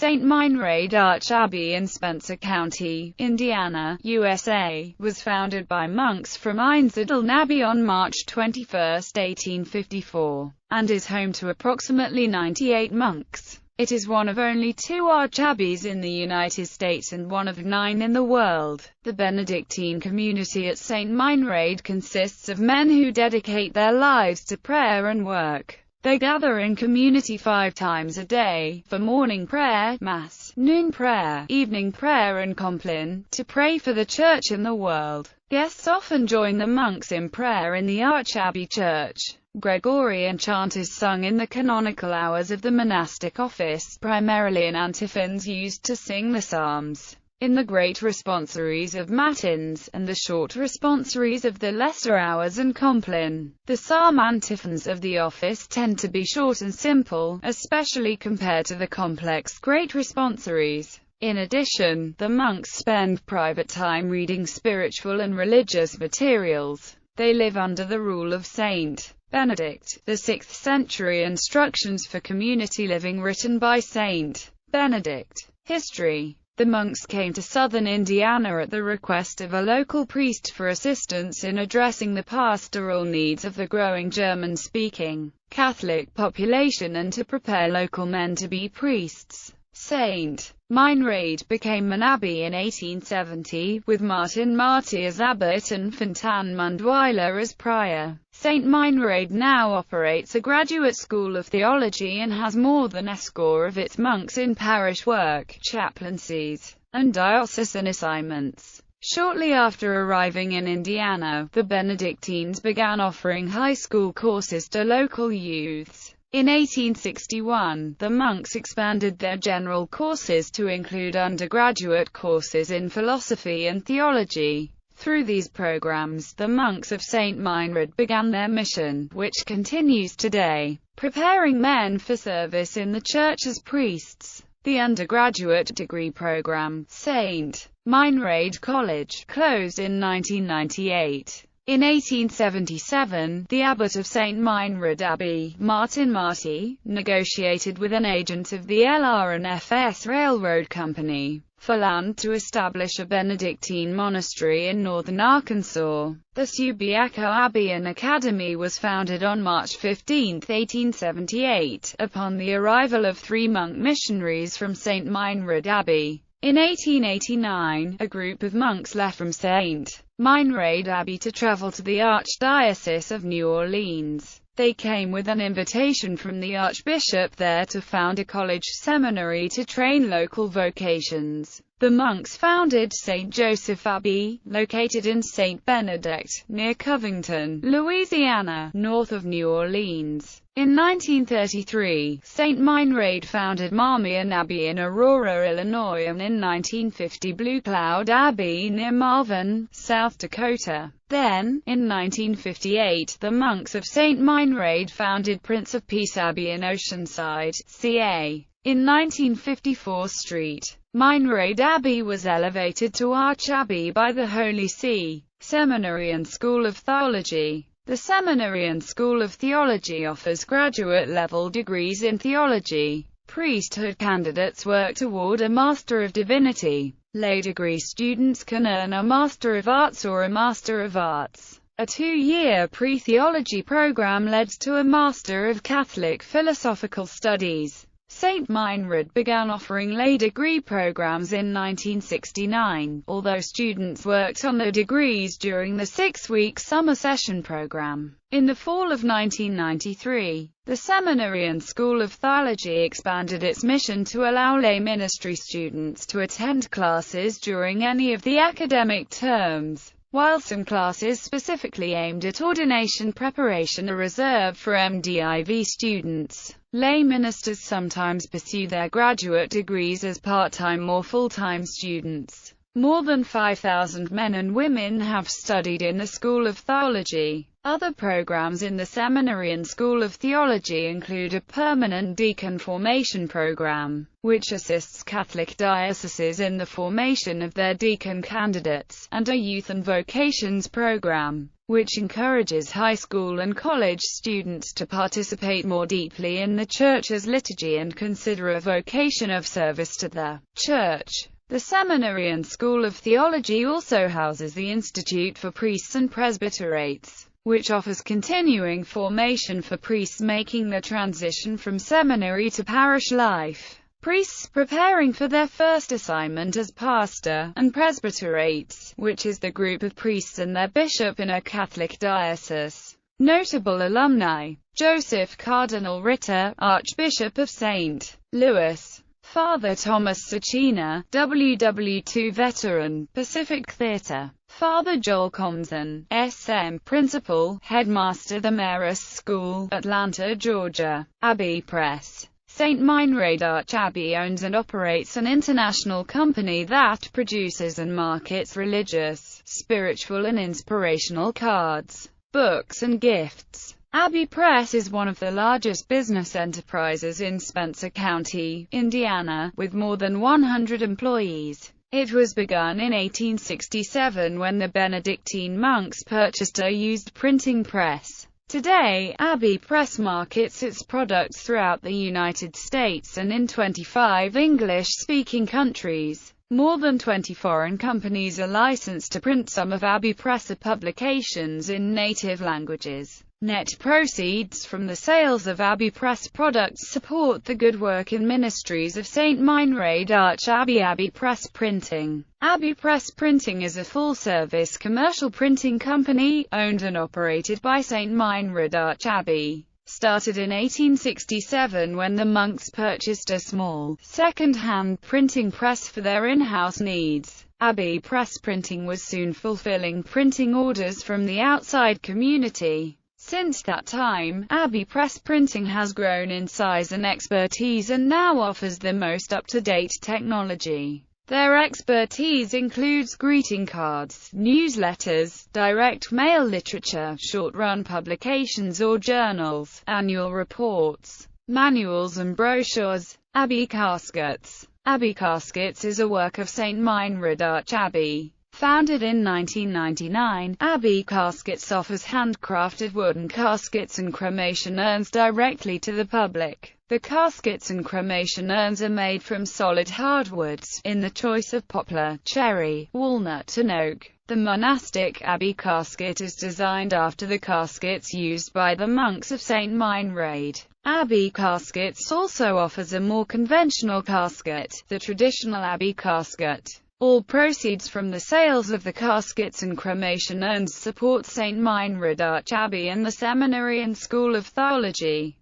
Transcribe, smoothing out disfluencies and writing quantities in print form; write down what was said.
St. Meinrad Archabbey in Spencer County, Indiana, USA, was founded by monks from Einsiedeln Abbey on March 21, 1854, and is home to approximately 98 monks. It is one of only 2 archabbeys in the United States and one of 9 in the world. The Benedictine community at St. Meinrad consists of men who dedicate their lives to prayer and work. They gather in community 5 times a day, for morning prayer, mass, noon prayer, evening prayer and compline, to pray for the church and the world. Guests often join the monks in prayer in the Archabbey church. Gregorian chant is sung in the canonical hours of the monastic office, primarily in antiphons used to sing the psalms, in the great responsories of matins, and the short responsories of the lesser hours and compline. The psalm antiphons of the office tend to be short and simple, especially compared to the complex great responsories. In addition, the monks spend private time reading spiritual and religious materials. They live under the rule of Saint Benedict, the 6th century instructions for community living written by Saint Benedict. History. The monks came to southern Indiana at the request of a local priest for assistance in addressing the pastoral needs of the growing German-speaking Catholic population and to prepare local men to be priests. St. Meinrad became an abbey in 1870, with Martin Marty as abbot and Fontan Mundweiler as prior. St. Meinrad now operates a graduate school of theology and has more than a score of its monks in parish work, chaplaincies, and diocesan assignments. Shortly after arriving in Indiana, the Benedictines began offering high school courses to local youths. In 1861, the monks expanded their general courses to include undergraduate courses in philosophy and theology. Through these programs, the monks of St. Meinrad began their mission, which continues today, preparing men for service in the church as priests. The undergraduate degree program, St. Meinrad College, closed in 1998. In 1877, the abbot of St. Meinrad Abbey, Martin Marty, negotiated with an agent of the L.R.N.F.S. Railroad Company for land to establish a Benedictine monastery in northern Arkansas. The Subiaco Abbey and Academy was founded on March 15, 1878, upon the arrival of 3 monk missionaries from St. Meinrad Abbey. In 1889, a group of monks left from St. Meinrad Abbey to travel to the Archdiocese of New Orleans. They came with an invitation from the Archbishop there to found a college seminary to train local vocations. The monks founded St. Joseph Abbey, located in St. Benedict, near Covington, Louisiana, north of New Orleans. In 1933, St. Meinrad founded Marmion Abbey in Aurora, Illinois, and in 1950 Blue Cloud Abbey near Marvin, South Dakota. Then, in 1958, the monks of St. Meinrad founded Prince of Peace Abbey in Oceanside, CA. In 1954 St. Meinrad Abbey was elevated to Archabbey by the Holy See. Seminary and School of Theology. The Seminary and School of Theology offers graduate-level degrees in theology. Priesthood candidates work toward a Master of Divinity. Lay degree students can earn a Master of Arts or a Master of Arts. A 2-year pre-theology program led to a Master of Catholic Philosophical Studies. St. Meinrad began offering lay degree programs in 1969, although students worked on their degrees during the 6-week summer session program. In the fall of 1993, the Seminary and School of Theology expanded its mission to allow lay ministry students to attend classes during any of the academic terms. While some classes specifically aimed at ordination preparation are reserved for MDiv students, lay ministers sometimes pursue their graduate degrees as part-time or full-time students. More than 5,000 men and women have studied in the School of Theology. Other programs in the Seminary and School of Theology include a permanent deacon formation program, which assists Catholic dioceses in the formation of their deacon candidates, and a youth and vocations program, which encourages high school and college students to participate more deeply in the Church's liturgy and consider a vocation of service to the Church. The Seminary and School of Theology also houses the Institute for Priests and Presbyterates, which offers continuing formation for priests making the transition from seminary to parish life, priests preparing for their first assignment as pastor, and presbyterates, which is the group of priests and their bishop in a Catholic diocese. Notable alumni: Joseph Cardinal Ritter, Archbishop of St. Louis; Father Thomas Sacchina, WW2 veteran, Pacific Theatre; Father Joel Comson, SM, Principal, Headmaster the Marist School, Atlanta, Georgia; Abbey Press. St. Meinrad Archabbey owns and operates an international company that produces and markets religious, spiritual and inspirational cards, books and gifts. Abbey Press is one of the largest business enterprises in Spencer County, Indiana, with more than 100 employees. It was begun in 1867 when the Benedictine monks purchased a used printing press. Today, Abbey Press markets its products throughout the United States and in 25 English-speaking countries. More than 20 foreign companies are licensed to print some of Abbey Press publications in native languages. Net proceeds from the sales of Abbey Press products support the good work and ministries of St. Meinrad Archabbey. Abbey Press Printing. Abbey Press Printing is a full-service commercial printing company, owned and operated by St. Meinrad Archabbey. Started in 1867 when the monks purchased a small, second-hand printing press for their in-house needs. Abbey Press Printing was soon fulfilling printing orders from the outside community. Since that time, Abbey Press Printing has grown in size and expertise and now offers the most up-to-date technology. Their expertise includes greeting cards, newsletters, direct mail literature, short-run publications or journals, annual reports, manuals and brochures. Abbey Caskets. Abbey Caskets is a work of St. Meinrad Archabbey. Founded in 1999, Abbey Caskets offers handcrafted wooden caskets and cremation urns directly to the public. The caskets and cremation urns are made from solid hardwoods, in the choice of poplar, cherry, walnut and oak. The monastic Abbey casket is designed after the caskets used by the monks of St. Meinrad. Abbey Caskets also offers a more conventional casket, the traditional Abbey casket. All proceeds from the sales of the caskets and cremation urns support St. Meinrad Archabbey and the Seminary and School of Theology.